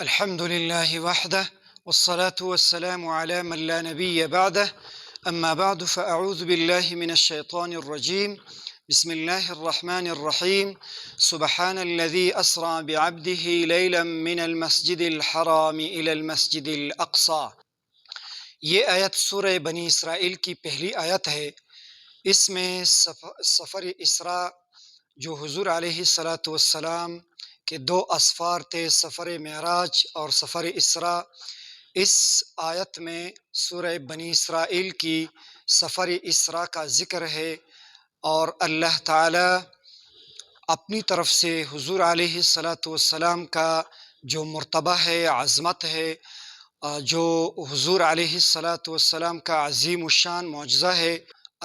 الحمد لله وحده والصلاة والسلام على من لا نبي بعده أما بعد فأعوذ بالله من الشيطان الرجيم بسم الله الرحمن الرحيم سبحان الذي أسرى بعبده ليلا من المسجد الحرام إلى المسجد الأقصى. یہ آیت سورہ بنی اسرائیل کی پہلی آیت ہے۔ اس میں سفر اسراء جو حضور علیہ الصلاۃ والسلام کے دو اسفار تھے، سفر معراج اور سفر اسراء، اس آیت میں سورہ بنی اسرائیل کی سفر اسراء کا ذکر ہے، اور اللہ تعالی اپنی طرف سے حضور علیہ الصلاۃ والسلام کا جو مرتبہ ہے، عظمت ہے، جو حضور علیہ الصلاۃ والسلام کا عظیم الشان معجزہ ہے،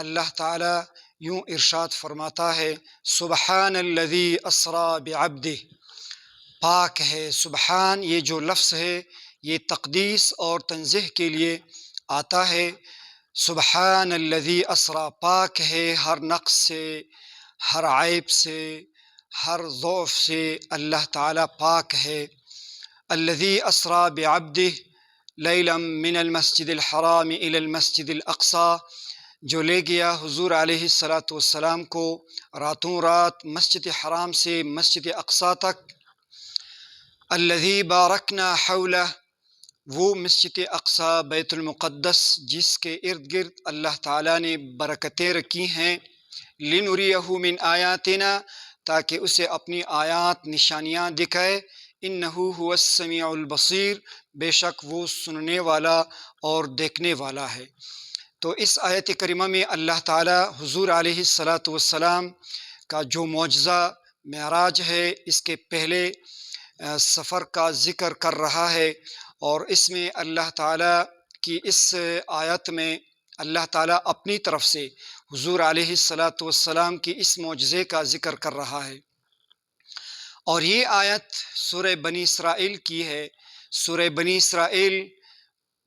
اللہ تعالی یوں ارشاد فرماتا ہے: سبحان الذی اسری بعبدہ، پاک ہے سبحان، یہ جو لفظ ہے یہ تقدیس اور تنزیہ کے لیے آتا ہے۔ سبحان الذی اسری، پاک ہے ہر نقص سے، ہر عیب سے، ہر ضعف سے، اللہ تعالی پاک ہے۔ الذی اسری بعبدہ لیلا من المسجد الحرام الی المسجد الاقصی، جو لے گیا حضور علیہ الصلاۃ والسلام کو راتوں رات مسجد حرام سے مسجد اقصی تک۔ الذی بارکنا حولہ، وہ مسجد اقصی بیت المقدس جس کے ارد گرد اللہ تعالیٰ نے برکتیں رکھی ہیں، لنریہ من آیاتنا، تاکہ اسے اپنی آیات نشانیاں دکھائے، انہ هو السمیع البصیر، بے شک وہ سننے والا اور دیکھنے والا ہے۔ تو اس آیت کریمہ میں اللہ تعالی حضور علیہ الصلاۃ والسلام کا جو معجزہ معراج ہے، اس کے پہلے سفر کا ذکر کر رہا ہے، اور اس میں اللہ تعالی کی اس آیت میں اللہ تعالی اپنی طرف سے حضور علیہ الصلاۃ والسلام کی اس معجزے کا ذکر کر رہا ہے۔ اور یہ آیت سورہ بنی اسرائیل کی ہے۔ سورہ بنی اسرائیل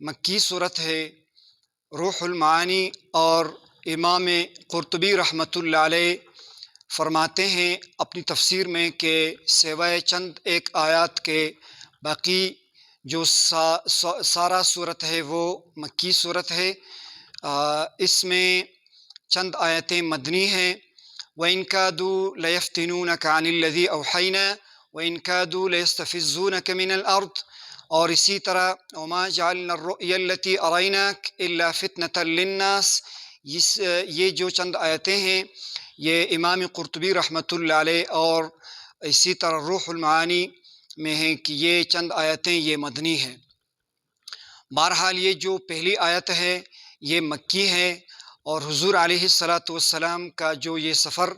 مکی صورت ہے۔ روح المعانی اور امام قرطبی رحمۃ اللہ علیہ فرماتے ہیں اپنی تفسیر میں کہ سوائے چند ایک آیات کے باقی جو سارا صورت ہے وہ مکی صورت ہے۔ اس میں چند آیتیں مدنی ہیں۔ وَإِن كَادُوا لَيَفْتِنُونَكَ عَنِ الَّذِي أَوْحَيْنَا وَإِن كَادُوا لَيَسْتَفِزُّونَكَ مِنَ الْأَرْضِ، اور اسی طرح وَمَا جَعَلْنَا الرُّؤْيَا الَّتِي أَرَيْنَاكَ إِلَّا فِتْنَةً لِلنَّاسِ، یہ جو چند آیتیں ہیں یہ امام قرطبی رحمۃ اللہ علیہ اور اسی طرح روح المعانی میں ہیں کہ یہ چند آیتیں یہ مدنی ہیں۔ بہرحال یہ جو پہلی آیت ہے یہ مکی ہے، اور حضور علیہ الصلاۃ والسلام کا جو یہ سفر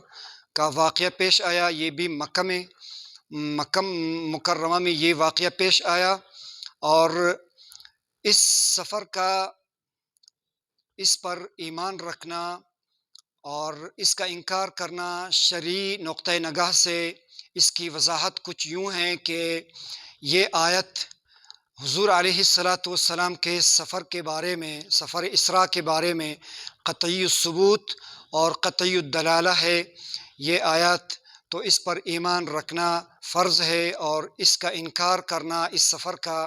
کا واقعہ پیش آیا یہ بھی مکہ مکرمہ میں یہ واقعہ پیش آیا، اور اس سفر کا اس پر ایمان رکھنا اور اس کا انکار کرنا شرعی نقطۂ نگاہ سے اس کی وضاحت کچھ یوں ہے کہ یہ آیت حضور علیہ الصلاۃ والسلام کے سفر کے بارے میں، سفر اسراء کے بارے میں قطعی الثبوت اور قطعی الدلالہ ہے۔ یہ آیت تو اس پر ایمان رکھنا فرض ہے، اور اس کا انکار کرنا اس سفر کا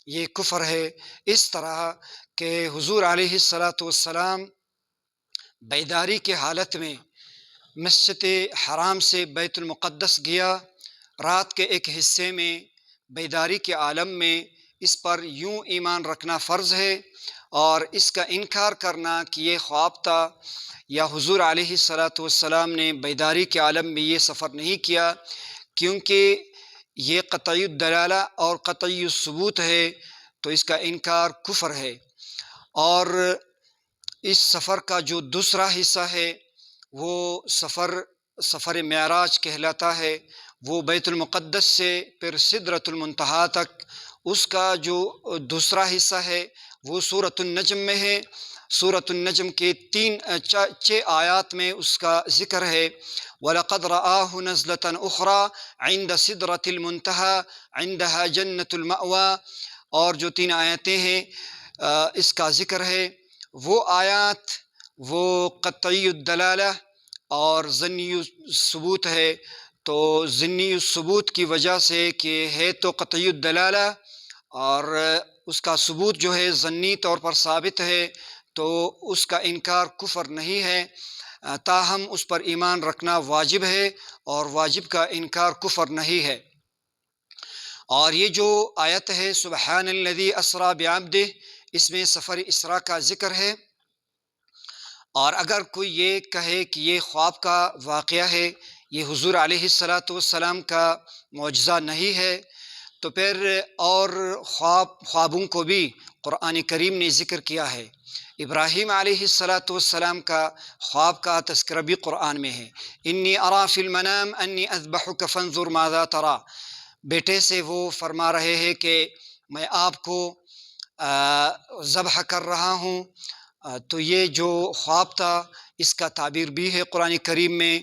یہ کفر ہے۔ اس طرح کہ حضور علیہ الصلاۃ والسلام بیداری کے حالت میں مسجد حرام سے بیت المقدس گیا، رات کے ایک حصے میں بیداری کے عالم میں، اس پر یوں ایمان رکھنا فرض ہے، اور اس کا انکار کرنا کہ یہ خواب تھا یا حضور علیہ الصلاۃ والسلام نے بیداری کے عالم میں یہ سفر نہیں کیا، کیونکہ یہ قطعی الدلالہ اور قطعی الثبوت ہے، تو اس کا انکار کفر ہے۔ اور اس سفر کا جو دوسرا حصہ ہے وہ سفر معراج کہلاتا ہے، وہ بیت المقدس سے پھر سدرۃ المنتہا تک، اس کا جو دوسرا حصہ ہے وہ سورۃ النجم میں ہے۔ سورۃ النجم کے 6 آیات میں اس کا ذکر ہے۔ وَلَقَدْ رَآهُ نَزْلَةً أُخْرَى عِنْدَ سِدْرَةِ الْمُنْتَهَى عِنْدَهَا جَنَّةُ الْمَأْوَى، اور جو 3 آیتیں ہیں اس کا ذکر ہے۔ وہ آیات وہ قطعی الدلالہ اور ظنی الثبوت ہے، تو ظنی الثبوت کی وجہ سے کہ ہے تو قطعی الدلالہ اور اس کا ثبوت جو ہے ضمنی طور پر ثابت ہے تو اس کا انکار کفر نہیں ہے، تاہم اس پر ایمان رکھنا واجب ہے اور واجب کا انکار کفر نہیں ہے۔ اور یہ جو آیت ہے سبحان الذی اسریٰ بعبدہ، اس میں سفر اسراء کا ذکر ہے، اور اگر کوئی یہ کہے کہ یہ خواب کا واقعہ ہے، یہ حضور علیہ السلام کا معجزہ نہیں ہے، تو پھر اور خوابوں کو بھی قرآن کریم نے ذکر کیا ہے۔ ابراہیم علیہ السلام کا خواب کا تذکرہ بھی قرآن میں ہے، انی اریٰ فی المنام انی اذبحک فانظر ماذا تریٰ۔ بیٹے سے وہ فرما رہے ہیں کہ میں آپ کو ذبح کر رہا ہوں، تو یہ جو خواب تھا اس کا تعبیر بھی ہے قرآن کریم میں،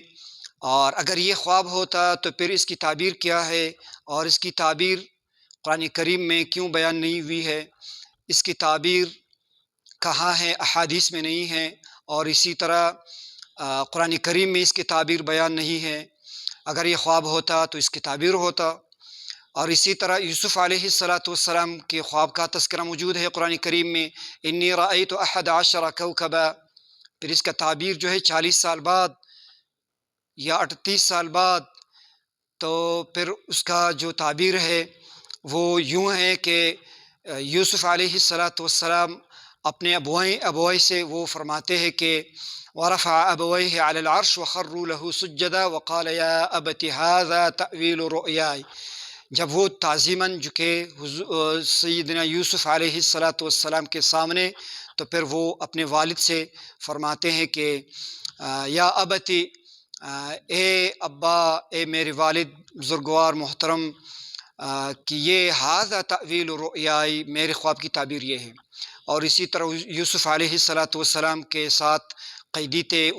اور اگر یہ خواب ہوتا تو پھر اس کی تعبیر کیا ہے، اور اس کی تعبیر قرآن کریم میں کیوں بیان نہیں ہوئی ہے، اس کی تعبیر کہاں ہے، احادیث میں نہیں ہے، اور اسی طرح قرآن کریم میں اس کی تعبیر بیان نہیں ہے۔ اگر یہ خواب ہوتا تو اس کی تعبیر ہوتا۔ اور اسی طرح یوسف علیہ السلام کے خواب کا تذکرہ موجود ہے قرآن کریم میں، انی رأیت 11 کوکبا، پھر اس کا تعبیر جو ہے 40 سال بعد یا 38 سال بعد، تو پھر اس کا جو تعبیر ہے وہ یوں ہے کہ یوسف علیہ السلام اپنے ابوئی سے وہ فرماتے ہیں کہ وَرَفَعَ أَبَوَيْهِ عَلَى الْعَرْشِ وَخَرُّوا لَهُ سُجَّدًا وَقَالَ يَا أَبَتِ هَذَا تَأْوِيلُ رُؤْيَايَ۔ جب وہ تعظیماً جھکے سیدنا یوسف علیہ السلام کے سامنے، تو پھر وہ اپنے والد سے فرماتے ہیں کہ یا ابتی، اے ابا، اے میرے والد بزرگوار محترم، کہ یہ ھذا تأویل رؤیائی، میرے خواب کی تعبیر یہ ہے۔ اور اسی طرح یوسف علیہ السلام کے ساتھ قیدی تھے،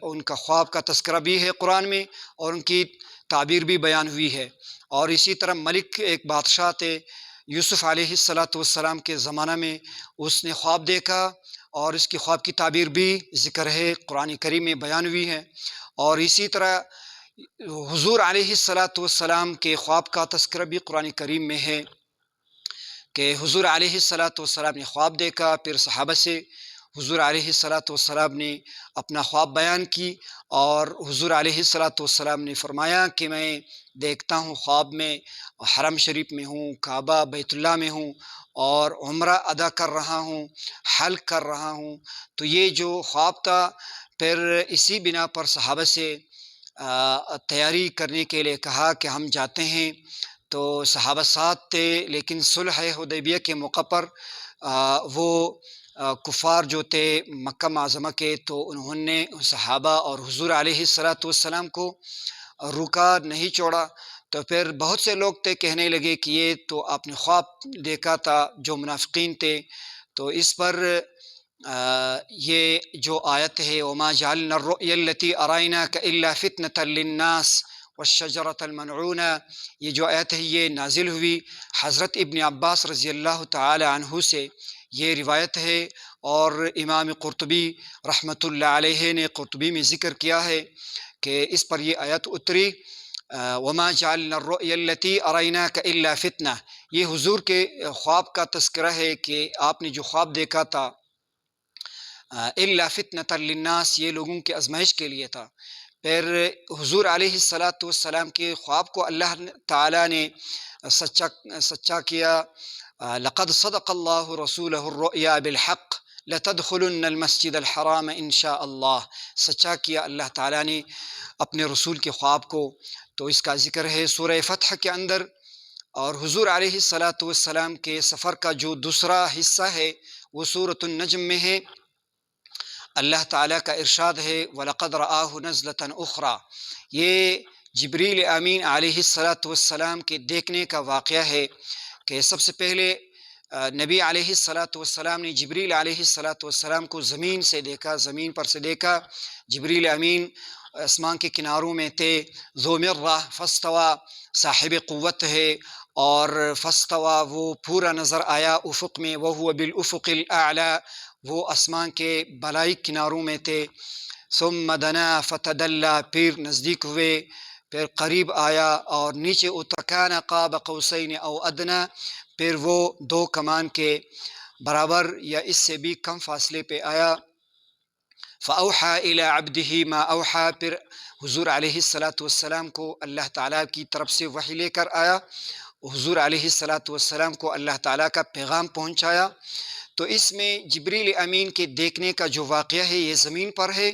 ان کا خواب کا تذکرہ بھی ہے قرآن میں، اور ان کی تعبیر بھی بیان ہوئی ہے۔ اور اسی طرح ملک ایک بادشاہ تھے یوسف علیہ السلام کے زمانہ میں، اس نے خواب دیکھا اور اس کی خواب کی تعبیر بھی ذکر ہے قرآن کریم میں بیان ہوئی ہے۔ اور اسی طرح حضور علیہ السلام کے خواب کا تذکرہ بھی قرآن کریم میں ہے کہ حضور علیہ السلام نے خواب دیکھا، پھر صحابہ سے حضور علیہ السلام نے اپنا خواب بیان کی، اور حضور علیہ السلام نے فرمایا کہ میں دیکھتا ہوں خواب میں حرم شریف میں ہوں، کعبہ بیت اللہ میں ہوں، اور عمرہ ادا کر رہا ہوں، حلق کر رہا ہوں۔ تو یہ جو خواب تھا، پھر اسی بنا پر صحابہ سے تیاری کرنے کے لیے کہا کہ ہم جاتے ہیں، تو صحابہ ساتھ تھے، لیکن صلح حدیبیہ کے موقع پر وہ کفار جو تھے مکہ معظمہ کے، تو انہوں نے صحابہ اور حضور علیہ السلام کو روکا، نہیں چھوڑا۔ تو پھر بہت سے لوگ تھے کہنے لگے کہ یہ تو آپ نے خواب دیکھا تھا، جو منافقین تھے۔ تو اس پر یہ جو آیت ہے وَمَا جَعَلْنَا الرُّؤْيَا الَّتِي أَرَيْنَاكَ إِلَّا فِتْنَةً لِلنَّاسِ وَالشَّجَرَةَ الْمَلْعُونَةَ، یہ جو آیت ہے یہ نازل ہوئی حضرت ابن عباس رضی اللہ تعالی عنہ سے، یہ روایت ہے، اور امام قرطبی رحمۃ اللہ علیہ نے قرطبی میں ذکر کیا ہے کہ اس پر یہ آیت اتری، وَمَا جَعَلْنَا الرُّؤْيَا الَّتِي أَرَيْنَاكَ إِلَّا فِتْنَةً، یہ حضور کے خواب کا تذکرہ ہے کہ آپ نے جو خواب دیکھا تھا إِلَّا فِتْنَةً لِلنَّاسِ، یہ لوگوں کے آزمائش کے لیے تھا۔ پھر حضور علیہ السلام کے خواب کو اللہ تعالیٰ نے سچا کیا، لَقَدْ صَدَقَ اللَّهُ رَسُولَهُ الرُّؤْيَا بِالْحَقِّ لَتَدْخُلُنَّ الْمَسْجِدَ الْحَرَامَ إِن شاء اللہ، سچا کیا اللہ تعالیٰ نے اپنے رسول کے خواب کو۔ تو اس کا ذکر ہے سورہ فتح کے اندر، اور حضور علیہ السلام کے سفر کا جو دوسرا حصہ ہے وہ سورۃ النجم میں ہے۔ اللہ تعالیٰ کا ارشاد ہے وَلَقَدْ رَآهُ نَزْلَةً أُخْرَى، یہ جبریل امین علیہ السلام کے دیکھنے کا واقعہ ہے کہ سب سے پہلے نبی علیہ السلام نے جبریل علیہ السلام کو زمین سے دیکھا، زمین پر سے دیکھا۔ جبریل امین آسمان کے کناروں میں تھے، ذو مرہ فاستویٰ، صاحب قوت ہے، اور فاستویٰ وہ پورا نظر آیا افق میں، وہو بالافق الاعلیٰ، وہ آسمان کے بالائی کناروں میں تھے۔ ثم دنا فتدلی، پھر نزدیک ہوئے، پھر قریب آیا اور نیچے اترا، کان قاب قوسین او ادنا، پھر وہ 2 کمان کے برابر یا اس سے بھی کم فاصلے پہ آیا۔ فاوحى الى عبده ما اوحى، پھر حضور علیہ الصلاۃ والسلام کو اللہ تعالیٰ کی طرف سے وحی لے کر آیا، حضور علیہ الصلاۃ والسلام کو اللہ تعالیٰ کا پیغام پہنچایا۔ تو اس میں جبریل امین کے دیکھنے کا جو واقعہ ہے یہ زمین پر ہے،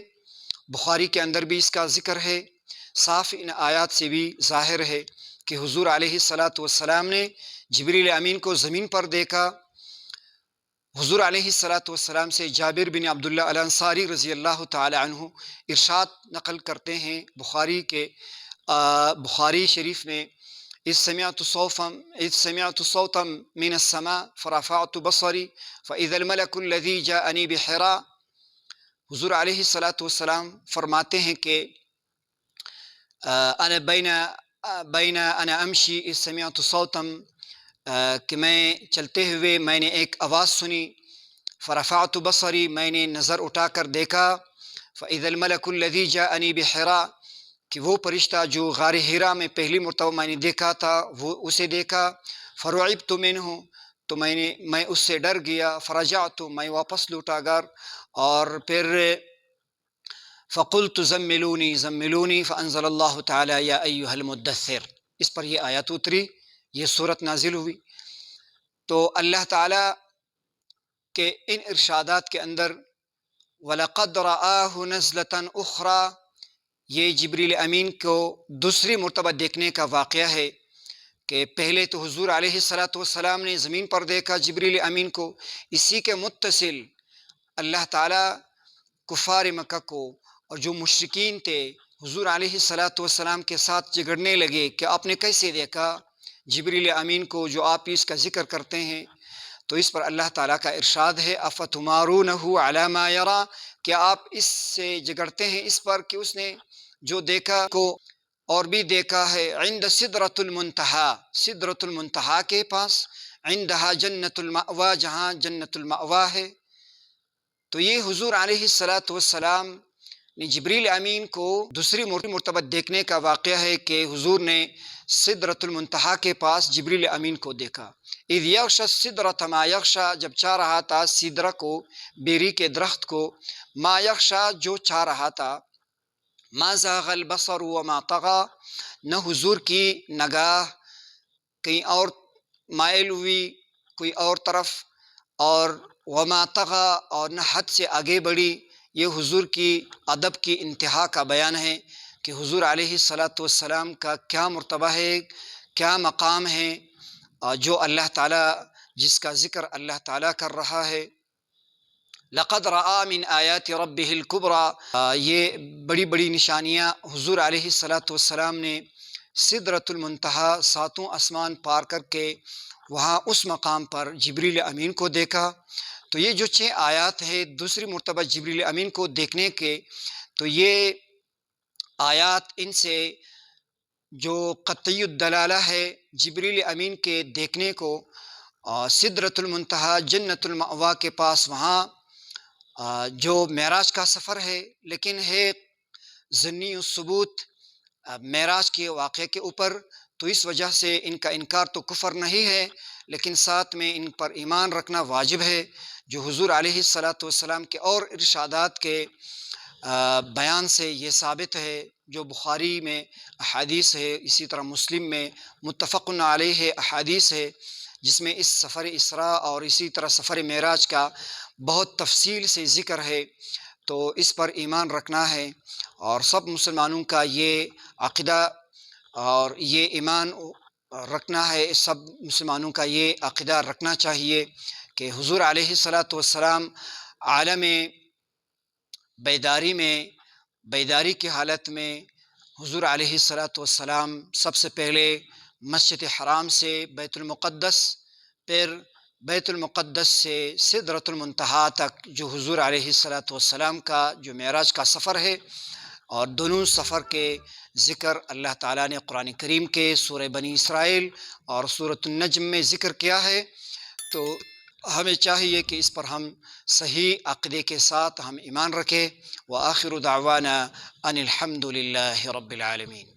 بخاری کے اندر بھی اس کا ذکر ہے، صاف ان آیات سے بھی ظاہر ہے کہ حضور علیہ الصلاۃ والسلام نے جبریل امین کو زمین پر دیکھا۔ حضور علیہ الصلاۃ والسلام سے جابر بن عبداللہ الانصاری رضی اللہ تعالی عنہ ارشاد نقل کرتے ہیں بخاری شریف میں، اذ سمعت صوتا من السماء فرفعت بصری فاذا الملك الذي جاءني بحراء۔ حضور علیہ الصلاۃ والسلام فرماتے ہیں کہ انا امشی اذ سمعت صوتا، کہ میں چلتے ہوئے میں نے ایک آواز سنی، فرفعت بصری، میں نے نظر اٹھا کر دیکھا، فاذا الملك الذي جاءني بحراء، کہ وہ فرشتہ جو غار حرا میں پہلی مرتبہ میں نے دیکھا تھا وہ اسے دیکھا، فرعبت منه، تو میں اس سے ڈر گیا، فرجعت، میں واپس لوٹا گھر، اور پھر فقلت زملونی زملونی فانزل اللہ تعالی یا ایھا المدثر، اس پر یہ آیت اتری، یہ صورت نازل ہوئی۔ تو اللہ تعالیٰ کے ان ارشادات کے اندر وَلَقَدْ رَآهُ نَزْلَةً أُخْرَى، یہ جبریل امین کو دوسری مرتبہ دیکھنے کا واقعہ ہے، کہ پہلے تو حضور علیہ الصلاۃ والسلام نے زمین پر دیکھا جبریل امین کو، اسی کے متصل اللہ تعالیٰ کفار مکہ کو اور جو مشرکین تھے حضور علیہ الصلاۃ والسلام کے ساتھ جھگڑنے لگے کہ آپ نے کیسے دیکھا جبریل امین کو جو آپ اس کا ذکر کرتے ہیں۔ تو اس پر اللہ تعالیٰ کا ارشاد ہے افتمارونہ علی ما یری، کہ آپ اس سے جھگڑتے ہیں اس پر کہ اس نے جو دیکھا کو اور بھی دیکھا ہے، عند سدرۃ المنتہا، سدرۃ المنتہا کے پاس، عندہا جنت المأویٰ، جہاں جنت المأویٰ ہے۔ تو یہ حضور علیہ الصلاۃ والسلام نے جبریل امین کو دوسری مرتبہ دیکھنے کا واقعہ ہے کہ حضور نے سدرۃ المنتہا کے پاس جبریل امین کو دیکھا۔ اذ یغشی السدرۃ ما یغشی، جب چاہ رہا تھا سدرہ کو، بیری کے درخت کو، ما یغشی، جو چاہ رہا تھا، ما زاغ البصر وما طغی، نہ حضور کی نگاہ کہیں اور مائل ہوئی کوئی اور طرف، اور وما طغی، اور نہ حد سے آگے بڑھی۔ یہ حضور کی ادب کی انتہا کا بیان ہے کہ حضور علیہ الصلاۃ والسلام کا کیا مرتبہ ہے، کیا مقام ہے، جو اللہ تعالیٰ جس کا ذکر اللہ تعالیٰ کر رہا ہے۔ لقد رآ من آیات ربہ الکبریٰ، یہ بڑی بڑی نشانیاں حضور علیہ الصلاۃ والسلام نے سدرۃ المنتہا، ساتوں آسمان پار کر کے وہاں اس مقام پر جبریل امین کو دیکھا۔ تو یہ جو 6 آیات ہے دوسری مرتبہ جبریل امین کو دیکھنے کے، تو یہ آیات ان سے جو قطعی الدلالہ ہے جبریل امین کے دیکھنے کو، سدرۃ المنتہا جنت المأویٰ کے پاس، وہاں جو معراج کا سفر ہے لیکن ہے ضمنی الثبوت معراج کے واقعے کے اوپر، تو اس وجہ سے ان کا انکار تو کفر نہیں ہے، لیکن ساتھ میں ان پر ایمان رکھنا واجب ہے، جو حضور علیہ الصلاۃ والسلام کے اور ارشادات کے بیان سے یہ ثابت ہے، جو بخاری میں احادیث ہے، اسی طرح مسلم میں متفق علیہ احادیث ہے، جس میں اس سفر اسراء اور اسی طرح سفر معراج کا بہت تفصیل سے ذکر ہے۔ تو اس پر ایمان رکھنا ہے، اور سب مسلمانوں کا یہ عقیدہ اور یہ ایمان رکھنا ہے، سب مسلمانوں کا یہ عقیدہ رکھنا چاہیے کہ حضور علیہ الصلاۃ والسلام عالم بیداری کی حالت میں حضور علیہ الصلاۃ والسلام سب سے پہلے مسجد حرام سے بیت المقدس، پھر بیت المقدس سے سدرۃ المنتہا تک جو حضور علیہ الصلاۃ والسلام کا جو معراج کا سفر ہے، اور دونوں سفر کے ذکر اللہ تعالیٰ نے قرآن کریم کے سورہ بنی اسرائیل اور سورۃ النجم میں ذکر کیا ہے۔ تو ہمیں چاہیے کہ اس پر ہم صحیح عقیدے کے ساتھ ہم ایمان رکھیں۔ وآخر دعوانا ان الحمد للہ رب العالمین۔